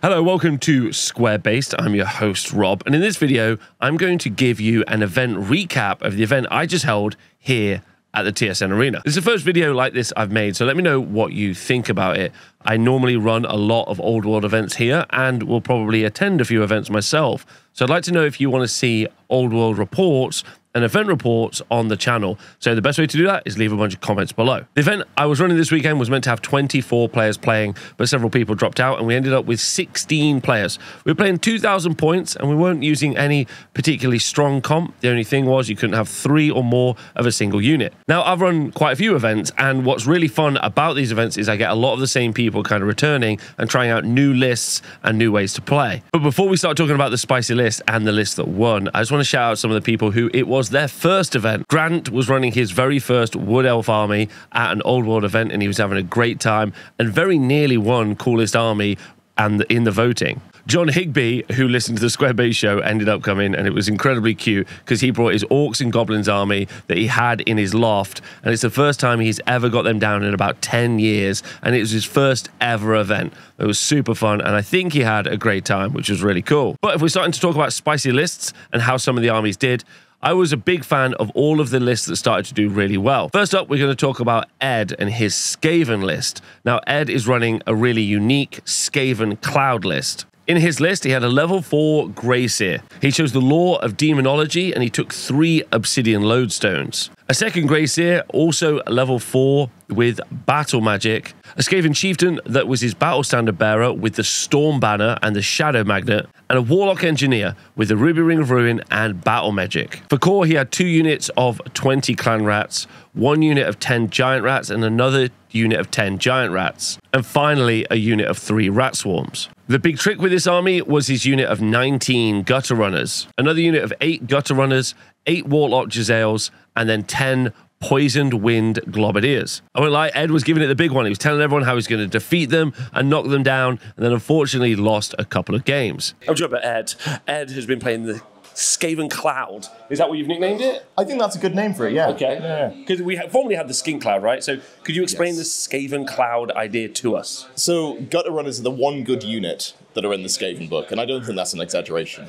Hello, welcome to Square Based. I'm your host, Rob, and in this video, I'm going to give you an event recap of the event I just held here at the TSN Arena. This is the first video like this I've made, so let me know what you think about it. I normally run a lot of Old World events here and will probably attend a few events myself. So I'd like to know if you want to see Old World reports and event reports on the channel. So the best way to do that is leave a bunch of comments below. The event I was running this weekend was meant to have 24 players playing, but several people dropped out and we ended up with 16 players. We were playing 2,000 points and we weren't using any particularly strong comp. The only thing was you couldn't have 3 or more of a single unit. Now, I've run quite a few events, and what's really fun about these events is I get a lot of the same people kind of returning and trying out new lists and new ways to play. But before we start talking about the spicy list and the list that won, I just want to shout out some of the people who it was their first event. Grant was running his very first Wood Elf army at an Old World event and he was having a great time and very nearly won coolest army and in the voting. John Higby, who listened to the Square Base show, ended up coming, and it was incredibly cute because he brought his Orcs and Goblins army that he had in his loft, and it's the first time he's ever got them down in about 10 years, and it was his first ever event. It was super fun, and I think he had a great time, which was really cool. But if we're starting to talk about spicy lists and how some of the armies did, I was a big fan of all of the lists that started to do really well. First up, we're going to talk about Ed and his Skaven list. Now, Ed is running a really unique Skaven Cloud list. In his list, he had a level 4 Greyseer. He chose the Law of Demonology and he took 3 Obsidian Lodestones. A second Greyseer, also level 4 with Battle Magic. A Skaven Chieftain that was his Battle Standard Bearer with the Storm Banner and the Shadow Magnet. And a Warlock Engineer with the Ruby Ring of Ruin and Battle Magic. For core, he had 2 units of 20 Clan Rats, 1 unit of 10 Giant Rats, and another unit of 10 Giant Rats. And finally, a unit of 3 Rat Swarms. The big trick with this army was his unit of 19 Gutter Runners, another unit of 8 Gutter Runners, 8 Warlock Jezzails, and then 10 Poisoned Wind Globadiers. I won't lie, Ed was giving it the big one. He was telling everyone how he's going to defeat them and knock them down, and then unfortunately lost a couple of games. I'm joking about Ed. Ed has been playing the Skaven Cloud. Is that what you've nicknamed it? I think that's a good name for it, yeah. Okay. Because we formerly had the Skin Cloud, right? So could you explain the Skaven Cloud idea to us? So Gutter Runners are the one good unit that are in the Skaven book, and I don't think that's an exaggeration.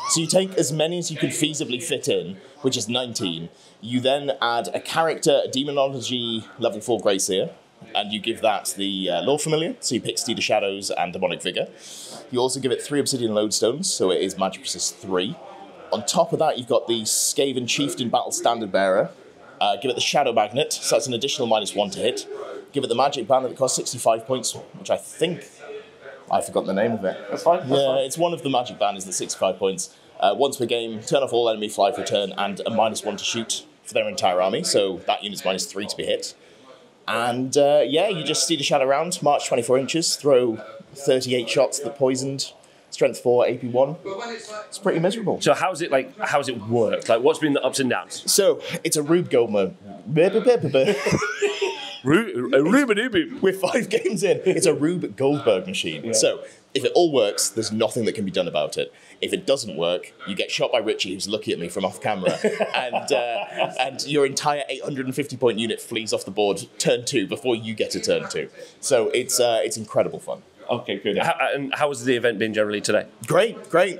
So you take as many as you can feasibly fit in, which is 19. You then add a character, a Demonology level 4 Greyseer, and you give that the Lore Familiar, so you pick Steed of Shadows and Demonic Vigor. You also give it 3 Obsidian Lodestones, so it is Magic Resist 3. On top of that, you've got the Skaven Chieftain Battle Standard Bearer. Give it the Shadow Magnet, so that's an additional -1 to hit. Give it the Magic Banner that costs 65 points, which I think I've forgotten the name of it. That's fine. It's one of the Magic Banners that's 65 points. Once per game, turn off all enemy fly for turn, and a -1 to shoot for their entire army, so that unit's -3 to be hit. And yeah, you just Steed a Shadow around, march 24 inches, throw 38 shots that poisoned, strength 4, AP 1. It's pretty miserable. So how's it worked? Like, what's been the ups and downs? So it's a Rube Goldberg. We're 5 games in. It's a Rube Goldberg machine. Yeah. So if it all works, there's nothing that can be done about it. If it doesn't work, you get shot by Richie, who's looking at me from off camera, and your entire 850-point unit flees off the board turn 2 before you get to turn 2. So it's incredible fun. Okay, good. And how has the event been generally today? Great.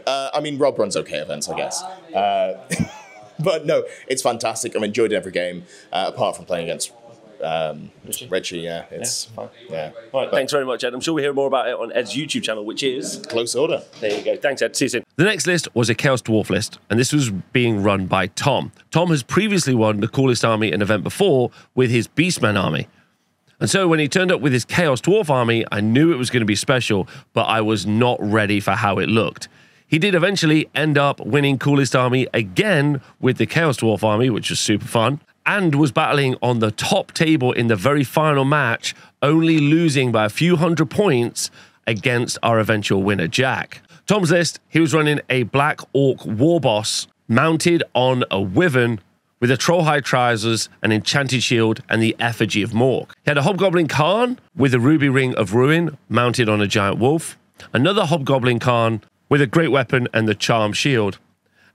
I mean, Rob runs okay events, I guess. But no, it's fantastic. I've enjoyed every game, apart from playing against Richie. Yeah, it's fun. Yeah. All right, thanks very much, Ed. I'm sure we'll hear more about it on Ed's YouTube channel, which is Close Order. There you go. Thanks, Ed. See you soon. The next list was a Chaos Dwarf list, and this was being run by Tom. Tom has previously won the coolest army an event before with his Beastman army. And so when he turned up with his Chaos Dwarf army, I knew it was going to be special, but I was not ready for how it looked. He did eventually end up winning coolest army again with the Chaos Dwarf army, which was super fun, and was battling on the top table in the very final match, only losing by a few hundred points against our eventual winner, Jack. Tom's list, he was running a Black Orc War Boss mounted on a Wyvern with a Trollhide Trousers, an Enchanted Shield, and the Effigy of Mork. He had a Hobgoblin Khan with a Ruby Ring of Ruin mounted on a Giant Wolf, another Hobgoblin Khan with a Great Weapon and the Charm Shield,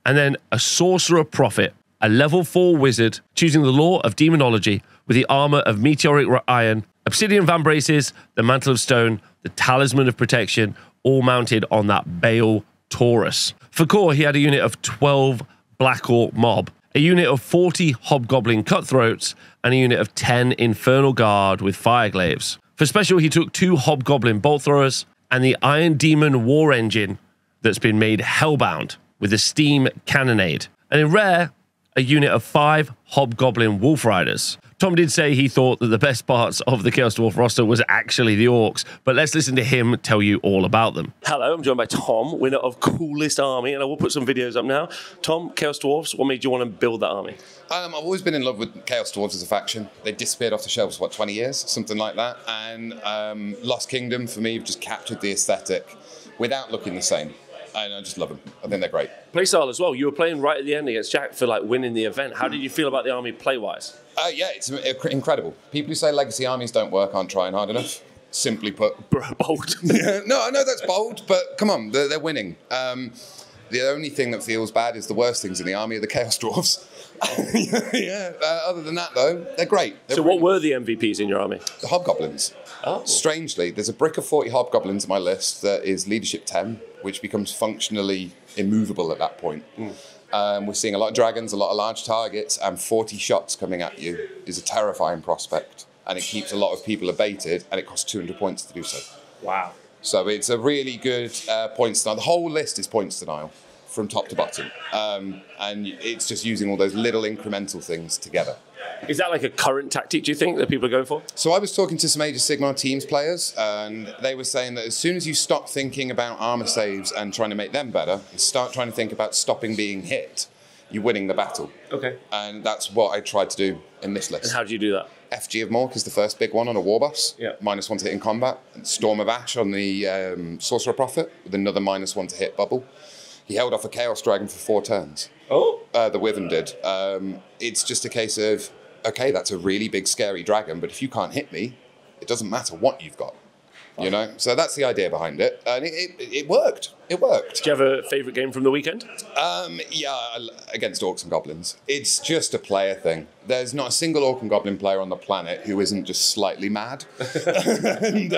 and then a Sorcerer Prophet, a level 4 wizard, choosing the Law of Demonology with the armor of Meteoric Iron, Obsidian Vambraces, the Mantle of Stone, the Talisman of Protection, all mounted on that Bale Taurus. For core, he had a unit of 12 Black Orc Mob, a unit of 40 Hobgoblin Cutthroats, and a unit of 10 Infernal Guard with Fireglaves. For special, he took 2 Hobgoblin Bolt Throwers and the Iron Demon War Engine that's been made hellbound with a Steam Cannonade. And in rare, a unit of 5 Hobgoblin Wolf Riders. Tom did say he thought that the best parts of the Chaos Dwarf roster was actually the Orcs, but let's listen to him tell you all about them. Hello, I'm joined by Tom, winner of Coolest Army, and I will put some videos up now. Tom, Chaos Dwarfs, what made you want to build that army? I've always been in love with Chaos Dwarves as a faction. They disappeared off the shelves, what, 20 years? Something like that. And Lost Kingdom, for me, just captured the aesthetic without looking the same. And I just love them. I think they're great. Playstyle as well. You were playing right at the end against Jack for like winning the event. How did you feel about the army play-wise? Yeah, it's incredible. People who say legacy armies don't work aren't trying hard enough. Simply put. Bold. No, I know that's bold, but come on, they're winning. The only thing that feels bad is the worst things in the army are the Chaos Dwarfs. Yeah. Other than that, though, they're great. So what were the MVPs in your army? The Hobgoblins. Oh. Strangely, there's a brick of 40 Hobgoblins on my list that is Leadership 10, which becomes functionally immovable at that point. We're seeing a lot of dragons, a lot of large targets, and 40 shots coming at you is a terrifying prospect. And it keeps a lot of people abated, and it costs 200 points to do so. Wow. So it's a really good points denial. The whole list is points denial from top to bottom. And it's just using all those little incremental things together. Is that like a current tactic, do you think, that people are going for? So I was talking to some Age of Sigmar teams players, and they were saying that as soon as you stop thinking about armor saves and trying to make them better, and start trying to think about stopping being hit, you're winning the battle. Okay. And that's what I tried to do in this list. And how do you do that? FG of Mork is the first big one on a war boss. Yeah. -1 to hit in combat. And Storm of Ash on the Sorcerer Prophet with another -1 to hit bubble. He held off a Chaos Dragon for 4 turns. Oh. The Wyvern did. It's just a case of, okay, that's a really big, scary dragon, but if you can't hit me, it doesn't matter what you've got. You know? So that's the idea behind it. And it worked. It worked. Do you have a favourite game from the weekend? Yeah, against Orcs and Goblins. It's just a player thing. There's not a single Orc and Goblin player on the planet who isn't just slightly mad. And,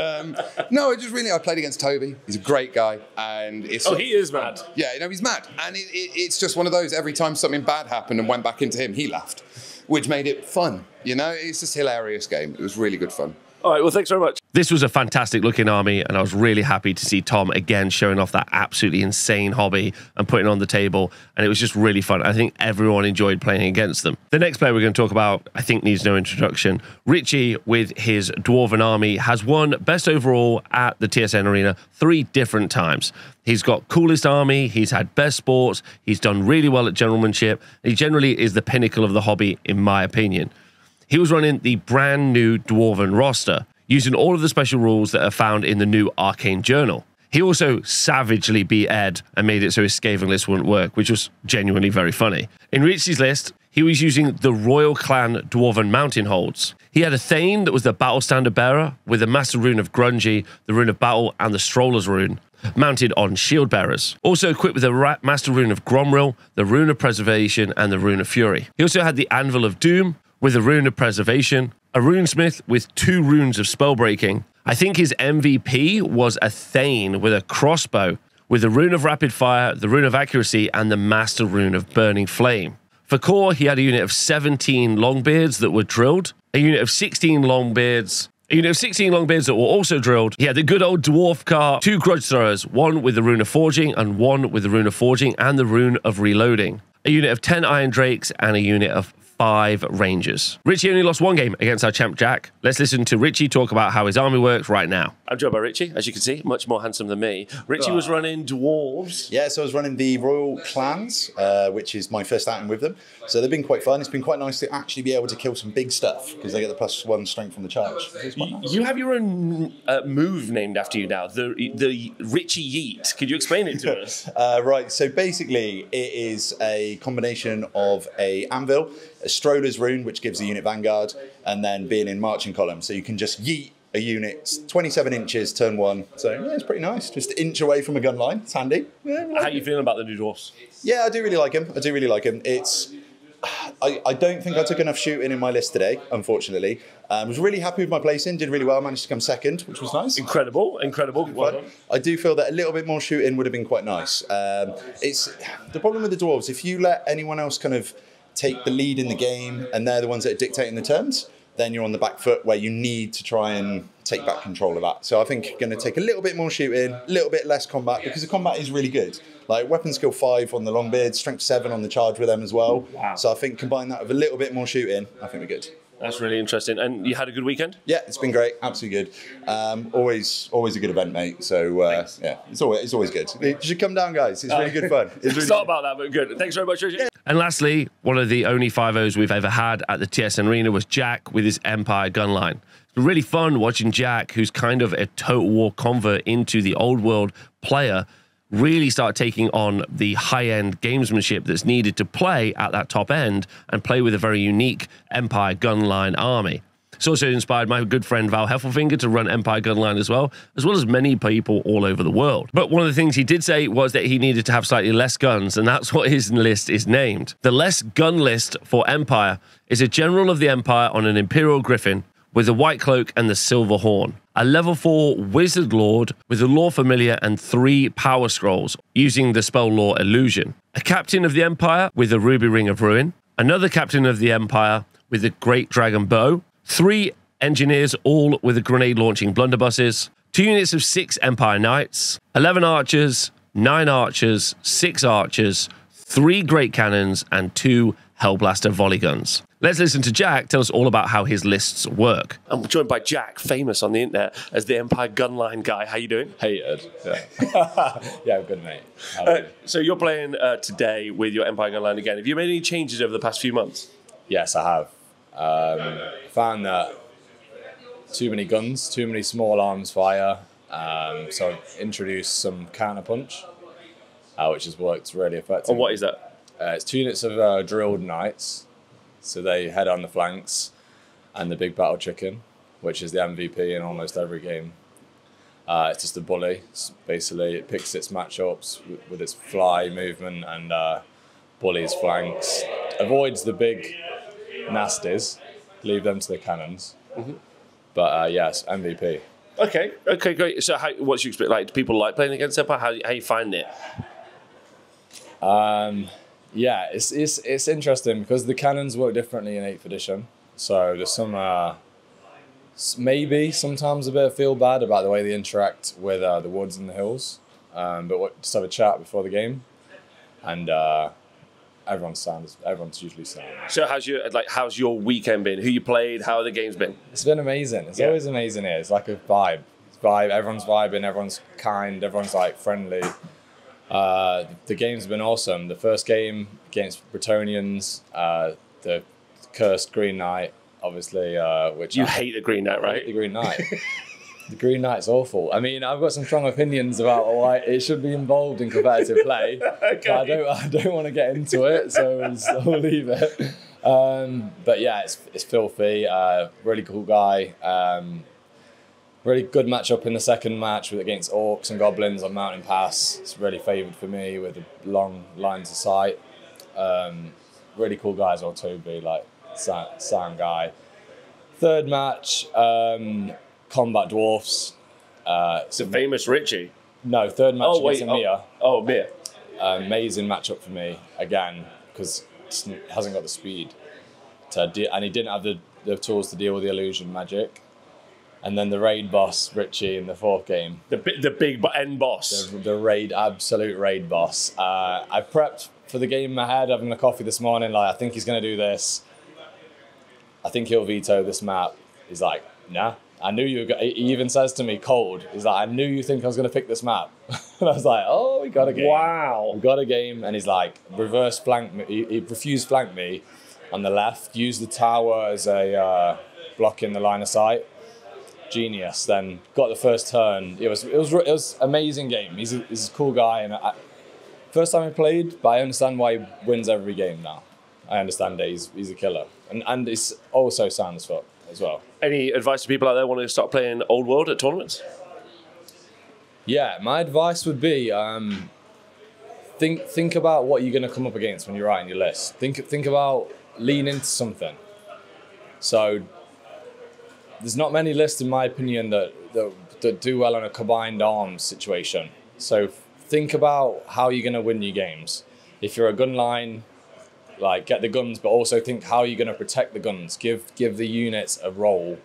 no, I played against Toby. He's a great guy. And it's he is mad. Yeah, he's mad. And it's just one of those, every time something bad happened and went back into him, he laughed, which made it fun. You know, it's just a hilarious game. It was really good fun. All right, well, thanks very much. This was a fantastic looking army, and I was really happy to see Tom again showing off that absolutely insane hobby and putting it on the table, and it was just really fun. I think everyone enjoyed playing against them. The next player we're going to talk about, I think, needs no introduction. Richie, with his Dwarven army, has won best overall at the TSN Arena 3 different times. He's got Coolest Army, he's had best sports, he's done really well at generalmanship, and he generally is the pinnacle of the hobby, in my opinion. He was running the brand new Dwarven roster, using all of the special rules that are found in the new Arcane Journal. He also savagely beat Ed and made it so his Skaven list wouldn't work, which was genuinely very funny. In Richie's list, he was using the Royal Clan Dwarven Mountain Holds. He had a Thane that was the Battle Standard Bearer, with the Master Rune of Grungy, the Rune of Battle, and the Stroller's Rune, mounted on Shield Bearers. Also equipped with the Master Rune of Gromril, the Rune of Preservation, and the Rune of Fury. He also had the Anvil of Doom, with a Rune of Preservation, a Runesmith with 2 runes of Spellbreaking. I think his MVP was a Thane with a crossbow, with the Rune of Rapid Fire, the Rune of Accuracy, and the Master Rune of Burning Flame. For core, he had a unit of 17 Longbeards that were drilled, a unit of 16 Longbeards, that were also drilled. He had the good old Dwarf car, 2 Grudge Throwers, 1 with the Rune of Forging, and 1 with the Rune of Forging and the Rune of Reloading. A unit of 10 Iron Drakes, and a unit of 5 Rangers. Richie only lost 1 game against our champ Jack. Let's listen to Richie talk about how his army works right now. I'm joined by Richie, as you can see, much more handsome than me. Richie was running Dwarves. Yeah, so I was running the Royal Clans, which is my first outing with them. So they've been quite fun. It's been quite nice to actually be able to kill some big stuff, because they get the +1 strength from the charge. Nice. You have your own move named after you now, the Richie Yeet. Could you explain it to us? Right, so basically it is a combination of a Anvil, a Stroller's Rune, which gives the unit Vanguard, and then being in marching column. So you can just yeet a unit 27 inches, turn 1. So yeah, it's pretty nice. Just an inch away from a gun line. It's handy. Yeah, how are you feeling about the new Dwarfs? Yeah, I do really like him. It's I don't think I took enough shooting in my list today, unfortunately. I was really happy with my placing, did really well. I managed to come second, which was nice. Incredible, incredible. Well done. I do feel that a little bit more shooting would have been quite nice. It's the problem with the Dwarves, if you let anyone else kind of take the lead in the game and they're the ones that are dictating the terms, then you're on the back foot where you need to try and take back control of that. So I think going to take a little bit more shooting, a little bit less combat, because the combat is really good. Like weapon skill 5 on the Longbeard, strength 7 on the charge with them as well. Wow. So I think combine that with a little bit more shooting, I think we're good. That's really interesting. And you had a good weekend? Yeah, it's been great, absolutely good. Always a good event, mate. So yeah, it's always good. You should come down, guys. It's really good fun. It's It's not about that, but good. Thanks very much, Richard. And lastly, one of the only 5-0s we've ever had at the TSN Arena was Jack with his Empire gun line. It's been really fun watching Jack, who's kind of a Total War convert into the old world player, really start taking on the high-end gamesmanship that's needed to play at that top end and play with a very unique Empire gunline army. It's also inspired my good friend Val Heffelfinger to run Empire Gunline as well as many people all over the world. But one of the things he did say was that he needed to have slightly less guns, and that's what his list is named. The less gun list for Empire is a general of the Empire on an Imperial Griffin with a white cloak and the silver horn. A level 4 Wizard Lord with a Lore Familiar and 3 Power Scrolls using the spell Lore Illusion. A Captain of the Empire with a Ruby Ring of Ruin. Another Captain of the Empire with a Great Dragon Bow. 3 Engineers, all with a grenade launching blunderbusses. 2 units of 6 Empire Knights. 11 Archers, 9 Archers, 6 Archers, 3 Great Cannons, and 2 Hellblaster volley guns. Let's listen to Jack tell us all about how his lists work. I'm joined by Jack, famous on the internet as the Empire Gunline guy. How you doing? Hated. Yeah, yeah, good mate. So you're playing today with your Empire Gunline again. Have you made any changes over the past few months? Yes, I have. Found that too many guns, too many small arms fire. So I've introduced some counter punch, which has worked really effectively. And what is that? It's 2 units of drilled knights. So they head on the flanks, and the big battle chicken, which is the MVP in almost every game. It's just a bully. Basically, it picks its matchups with its fly movement and bullies flanks. Avoids the big nasties, leave them to the cannons. Mm-hmm. But yes, MVP. Okay, great. So what's your experience like? Do people like playing against Empire? How you find it? Yeah, it's interesting because the cannons work differently in 8th edition. So there's some maybe sometimes a bit of feel bad about the way they interact with the woods and the hills. But just have a chat before the game, and everyone's usually sound. So how's your weekend been? Who you played? How have the games been? It's been amazing. It's always amazing here. It's like a vibe. Everyone's vibing. Everyone's kind. Everyone's like friendly. The game's been awesome. The first game against Bretonians, the cursed Green Knight, obviously, which you hate the Green Knight, right? The Green Knight. The Green Knight's awful. I mean, I've got some strong opinions about why it should be involved in competitive play. Okay. I don't want to get into it, so I'll leave it. But yeah, it's filthy. Really cool guy. Really good matchup in the second match against Orcs and Goblins on Mountain Pass. It's really favoured for me with the long lines of sight. Really cool guy as well, Toby, like sound guy. Third match, Combat Dwarfs. It's a famous Richie. No, third match against Mia. Oh, Mia. Amazing matchup for me, again, because he hasn't got the speed. And he didn't have the tools to deal with the illusion magic. And then the raid boss, Richie, in the 4th game. The big end boss. The absolute raid boss. I prepped for the game in my head, having a coffee this morning, like, I think he's going to do this. I think he'll veto this map. He's like, nah, I knew you were he even says to me, cold, he's like, I knew you think I was going to pick this map. And I was like, oh, we got a game. Wow. We got a game. And he's like, reverse flank me. He refused flank me on the left, used the tower as a block in the line of sight. Genius. Then got the first turn. It was amazing game. He's a cool guy, and first time I played, but I understand why he wins every game now. I understand that he's a killer, and it's also sound as fuck as well. Any advice to people out there wanting to start playing Old World at tournaments? Yeah, my advice would be think about what you're going to come up against when you're writing your list. Think about lean into something. So there's not many lists, in my opinion, that do well in a combined arms situation. So think about how you're going to win your games. If you're a gun line, like get the guns, but also think how you're going to protect the guns. Give the units a role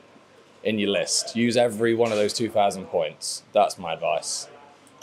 in your list. Use every one of those 2,000 points. That's my advice.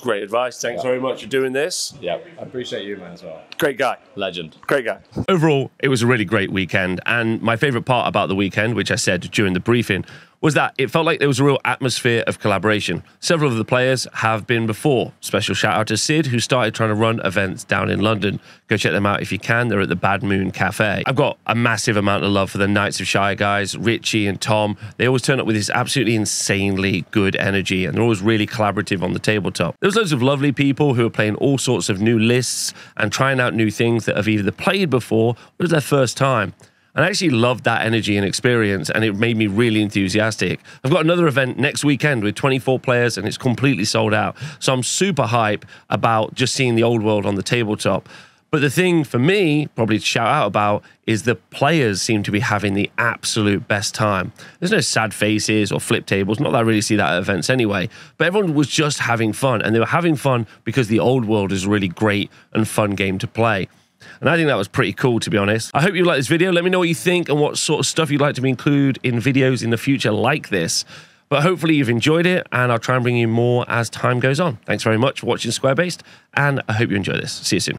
Great advice. Thanks very much for doing this. Yeah, I appreciate you, man, as well. Great guy. Legend. Great guy. Overall, it was a really great weekend. And my favorite part about the weekend, which I said during the briefing, was that it felt like there was a real atmosphere of collaboration. Several of the players have been before. Special shout out to Sid, who started trying to run events down in London. Go check them out if you can. They're at the Bad Moon Cafe. I've got a massive amount of love for the Knights of Shire guys, Richie and Tom. They always turn up with this absolutely insanely good energy, and they're always really collaborative on the tabletop. There was loads of lovely people who are playing all sorts of new lists and trying out new things that have either played before or it was their first time. And I actually loved that energy and experience, and it made me really enthusiastic. I've got another event next weekend with 24 players, and it's completely sold out. So I'm super hype about just seeing the old world on the tabletop. But the thing for me, probably to shout out about, is the players seem to be having the absolute best time. There's no sad faces or flip tables, not that I really see that at events anyway, but everyone was just having fun, and they were having fun because the old world is a really great and fun game to play. And I think that was pretty cool, to be honest. I hope you like this video. Let me know what you think and what sort of stuff you'd like to be included in videos in the future like this. But hopefully you've enjoyed it, and I'll try and bring you more as time goes on. Thanks very much for watching Square Based, and I hope you enjoy this. See you soon.